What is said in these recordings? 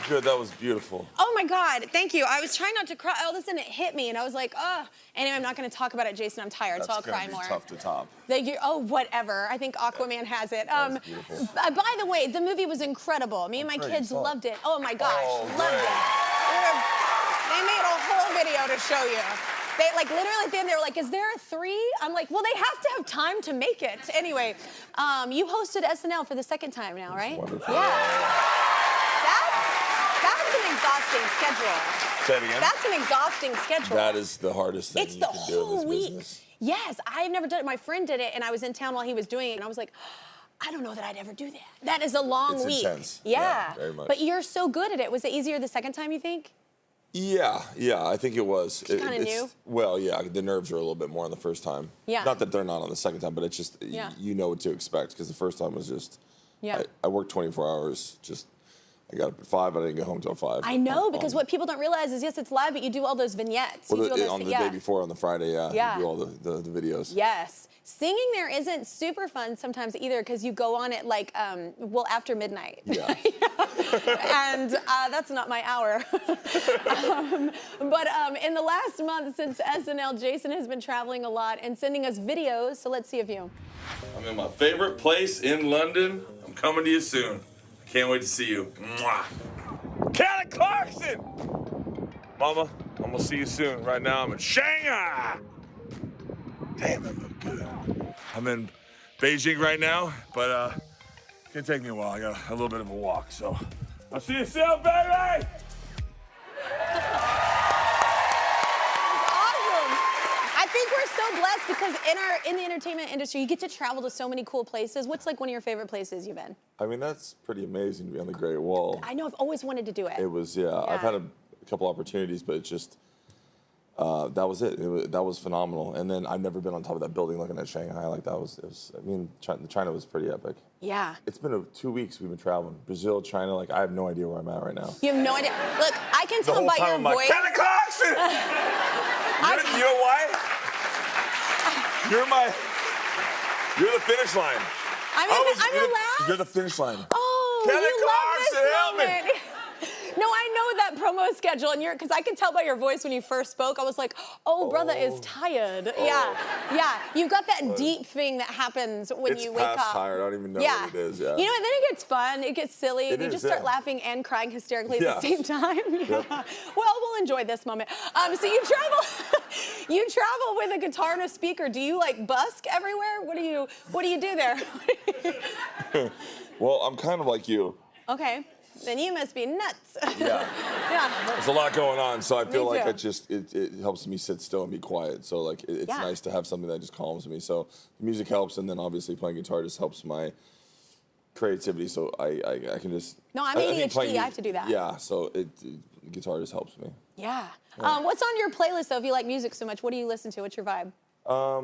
Good, that was beautiful. Oh my God, thank you. I was trying not to cry. All of a sudden it hit me and I was like, oh. Anyway, I'm not gonna talk about it, Jason. I'm tired, so I'll cry more. That's tough to top. Oh, whatever. I think Aquaman has it. Beautiful. By the way, the movie was incredible. Me and my kids loved it. Oh my gosh, loved it. They made a whole video to show you. They literally at the end, they were like, is there a 3? I'm like, well, they have to have time to make it. Anyway, you hosted SNL for the 2nd time now, right? Wonderful. Yeah. That's an exhausting schedule. Say it again. That's an exhausting schedule. That is the hardest thing you can do in this business. Yes, I've never done it. My friend did it, and I was in town while he was doing it, and I was like, I don't know that I'd ever do that. That is a long week. It's intense. Yeah. Very much. But you're so good at it. Was it easier the 2nd time, you think? Yeah, I think it was. You kind of knew? Well, yeah, the nerves are a little bit more on the first time. Yeah. Not that they're not on the 2nd time, but it's just, you know what to expect, because the first time was just, I worked 24 hours, I got up at 5, I didn't get home till 5. I know, because what people don't realize is, yes, it's live, but you do all those vignettes. Well, on the day before, on the Friday, you do all the videos. Yes. Singing there isn't super fun sometimes either, because you go on it after midnight. Yeah. And that's not my hour. But in the last month since SNL, Jason has been traveling a lot and sending us videos, so let's see a few. I'm in my favorite place in London. I'm coming to you soon. Can't wait to see you. Mwah. Kelly Clarkson! Mama, I'm gonna see you soon. Right now, I'm in Shanghai. Damn, that look good. I'm in Beijing right now, but it's gonna take me a while. I got a little bit of a walk, so I'll see you soon, baby! I think we're so blessed because in the entertainment industry, you get to travel to so many cool places. What's one of your favorite places you've been? I mean, that's pretty amazing to be on the Great Wall. I know, I've always wanted to do it. It was, I've had a couple opportunities, but it's just, that was it. That was phenomenal. And then I've never been on top of that building looking at Shanghai. China was pretty epic. Yeah. It's been 2 weeks we've been traveling. Brazil, China, I have no idea where I'm at right now. You have no idea. Look, I can tell by your voice. Kelly Clarkson! You know why? You're the finish line. I'm your last? You're the finish line. Oh, Kelly Clarkson, help me! No, I know that promo schedule, and because I could tell by your voice when you first spoke, I was like, oh, brother is tired. Yeah. You've got that deep thing that happens when you wake up. It's past tired, I don't even know what it is, You know, and then it gets fun, it gets silly, and you just start laughing and crying hysterically at the same time. Well, we'll enjoy this moment. So you travel with a guitar and a speaker. Do you busk everywhere? What do you do there? Well, I'm kind of like you. Okay. Then you must be nuts. Yeah. There's a lot going on, so I feel like it helps me sit still and be quiet. So it's nice to have something that just calms me. So the music helps, and then obviously playing guitar just helps my creativity. So I can just. No, I'm ADHD. I have to do that. Yeah. So guitar just helps me. Yeah. What's on your playlist though? If you like music so much, what do you listen to? What's your vibe? I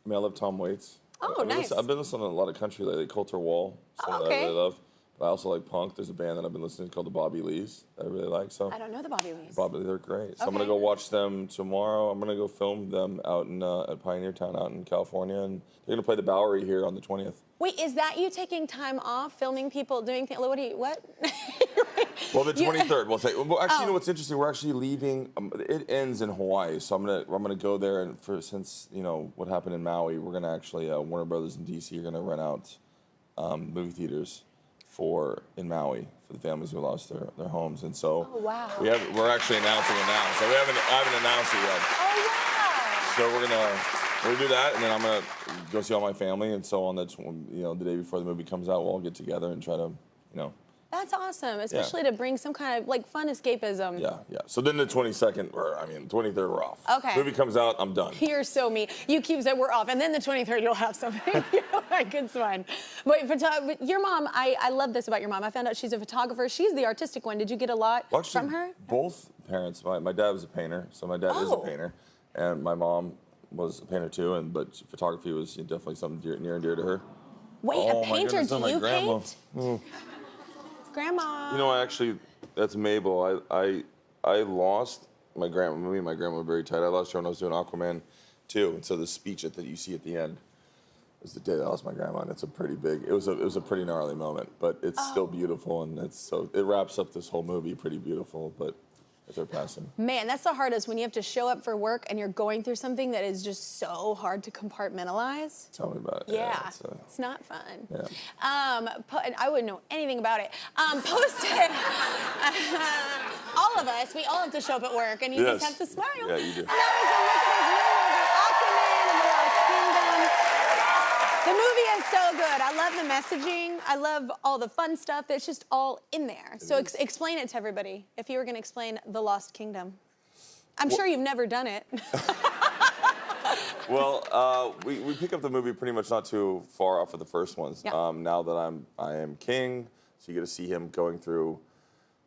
love Tom Waits. Oh, nice. I've been listening to a lot of country lately. Coulter Wall, that I really love. I also like punk. There's a band that I've been listening to called the Bobby Lees that I really like. So I don't know the Bobby Lees. They're great. So I'm gonna go watch them tomorrow. I'm gonna go film them out in at Pioneer Town out in California, and they're gonna play the Bowery here on the 20th. Wait, is that you taking time off, filming people doing things? What? Well, the 23rd. Well, actually, you know what's interesting? We're actually leaving. It ends in Hawaii, so I'm gonna go there, and since what happened in Maui, we're gonna actually Warner Brothers in DC are gonna rent out movie theaters in Maui for the families who lost their homes, and so we're actually announcing it now. So I haven't announced it yet. Oh wow! So we're gonna do that, and then I'm gonna go see all my family, and so on the day before the movie comes out, we'll all get together and try to That's awesome, especially to bring some kind of fun escapism. Yeah. So then the 22nd, 23rd, we're off. Okay. Movie comes out, I'm done. You're so mean. You keep saying we're off, and then the 23rd you'll have something. Good fun. But your mom, I love this about your mom. I found out she's a photographer. She's the artistic one. Did you get a lot from her? Both parents. My dad was a painter, so my dad is a painter, and my mom was a painter too. But photography was definitely something near and dear to her. Wait, a painter? Do you paint? Grandma. That's Mabel. I lost my grandma. Me and my grandma were very tight. I lost her when I was doing Aquaman too. And so the speech that you see at the end, was the day that I lost my grandma, and it's a pretty big. It was a pretty gnarly moment, but it's still beautiful, and it wraps up this whole movie pretty beautiful, but. They're passing. Man, that's the hardest when you have to show up for work and you're going through something that is just so hard to compartmentalize. Tell me about it. Yeah, it's not fun. Yeah. I wouldn't know anything about it. Post it. All of us, we all have to show up at work, and you just have to smile. Yeah, you do. And that was a look at his new movie, Aquaman and the Lost Kingdom. The movie is so good. I love the messaging. I love all the fun stuff. It's just all in there. So explain it to everybody. If you were going to explain The Lost Kingdom. I'm sure you've never done it. Well, we pick up the movie pretty much not too far off of the first ones. Yeah. Now that I am king, so you get to see him going through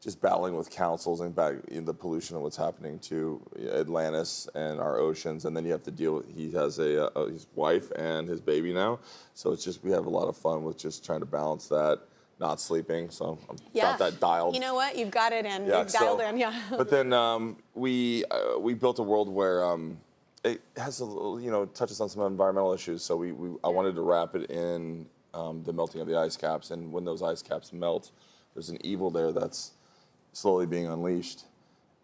just battling with councils and in the pollution of what's happening to Atlantis and our oceans, and then you have to deal with, he has his wife and his baby now, so it's just, we have a lot of fun with just trying to balance that, not sleeping, so I've got that dialed. You know what, you've got it in, Yeah, you've dialed in, But then we built a world where it has a little, touches on some environmental issues, so I wanted to wrap it in the melting of the ice caps, and when those ice caps melt, there's an evil there that's slowly being unleashed,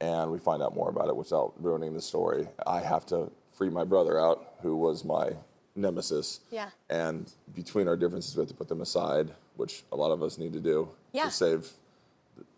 and we find out more about it without ruining the story. I have to free my brother out, who was my nemesis. Yeah. And between our differences, we have to put them aside, which a lot of us need to do to save.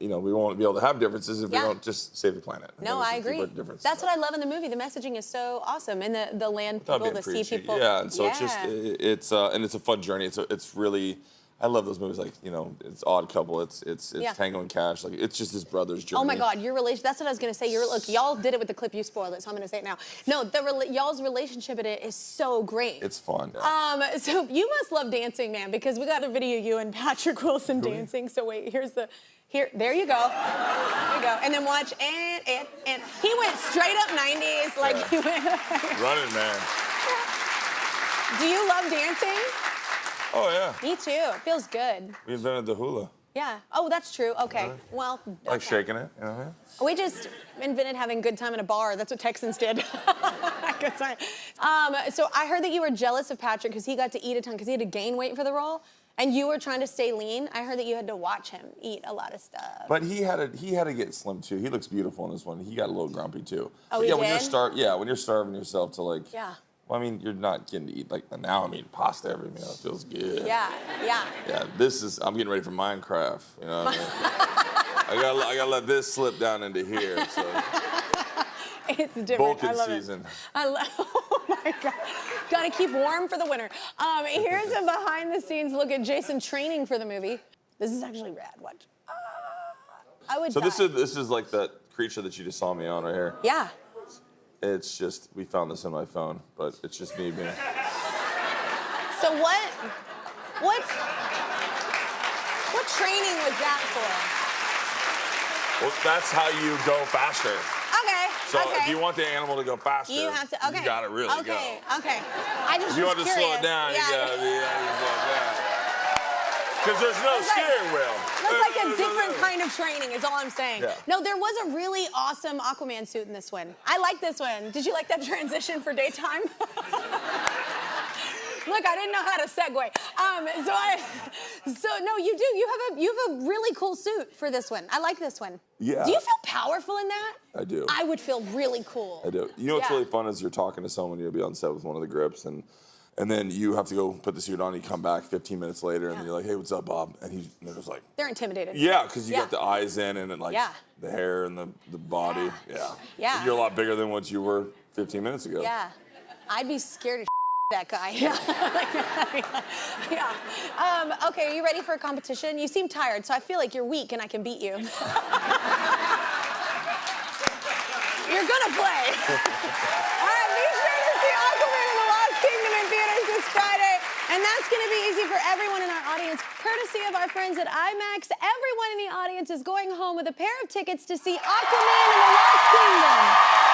We won't be able to have differences if we don't just save the planet. No, I agree. That's what I love in the movie. The messaging is so awesome, and the land people, the sea people. Yeah, and so it's just and it's a fun journey. It's really. I love those movies, like, it's Odd Couple, it's Tango and Cash, like, it's just his brother's journey. Oh my God, your relation, that's what I was gonna say. Look, y'all did it with the clip, you spoiled it, so I'm gonna say it now. No, y'all's relationship in it is so great. It's fun. So you must love dancing, man, because we got a video of you and Patrick Wilson dancing, so wait, there you go. There you go. And then watch, and he went straight up 90s, like he went. Running, man. Do you love dancing? Oh, yeah. Me too. It feels good. We invented the hula. Yeah. Oh, that's true. Okay. Well. Like shaking it, We just invented having a good time in a bar. That's what Texans did. Good time. So I heard that you were jealous of Patrick because he got to eat a ton, because he had to gain weight for the role, and you were trying to stay lean. I heard that you had to watch him eat a lot of stuff. But he had to get slim too. He looks beautiful in this one. He got a little grumpy too. Oh, he did? When you're starving yourself to like. Yeah. Well, I mean, you're not getting to eat, like, now I'm eating pasta every meal. It feels good. Yeah. Yeah, I'm getting ready for Minecraft, you know what I mean? I gotta let this slip down into here, so. It's different. Vulcan season. Oh my God. Gotta keep warm for the winter. Here's a behind the scenes look at Jason training for the movie. This is actually rad, watch. I would die. This is like that creature that you just saw me on right here. Yeah. It's just, we found this on my phone, but it's just me being. So what training was that for? Well, that's how you go faster. Okay. So if you want the animal to go faster, you have to. Okay. You gotta really go. Okay. I just. If you want to slow it down, you gotta slow it down. Because there's no steering wheel. That's like a different kind of training, is all I'm saying. Yeah. No, there was a really awesome Aquaman suit in this one. I like this one. Did you like that transition for daytime? Look, I didn't know how to segue. No, you do. You have a really cool suit for this one. I like this one. Yeah. Do you feel powerful in that? I do. I would feel really cool. I do. You know what's really fun is you're talking to someone, you'll be on set with one of the grips, and then you have to go put the suit on, you come back 15 minutes later, and then you're like, hey, what's up, Bob? And they're just like... They're intimidated. Yeah, because you got the eyes in, and then like the hair and the body. Yeah. You're a lot bigger than what you were 15 minutes ago. Yeah. I'd be scared of that guy. Okay, are you ready for a competition? You seem tired, so I feel like you're weak and I can beat you. You're gonna play. All right, be sure to see Aquaman and the Lost Kingdom in theaters this Friday. And that's gonna be easy for everyone in our audience, courtesy of our friends at IMAX. Everyone in the audience is going home with a pair of tickets to see Aquaman and the Lost Kingdom.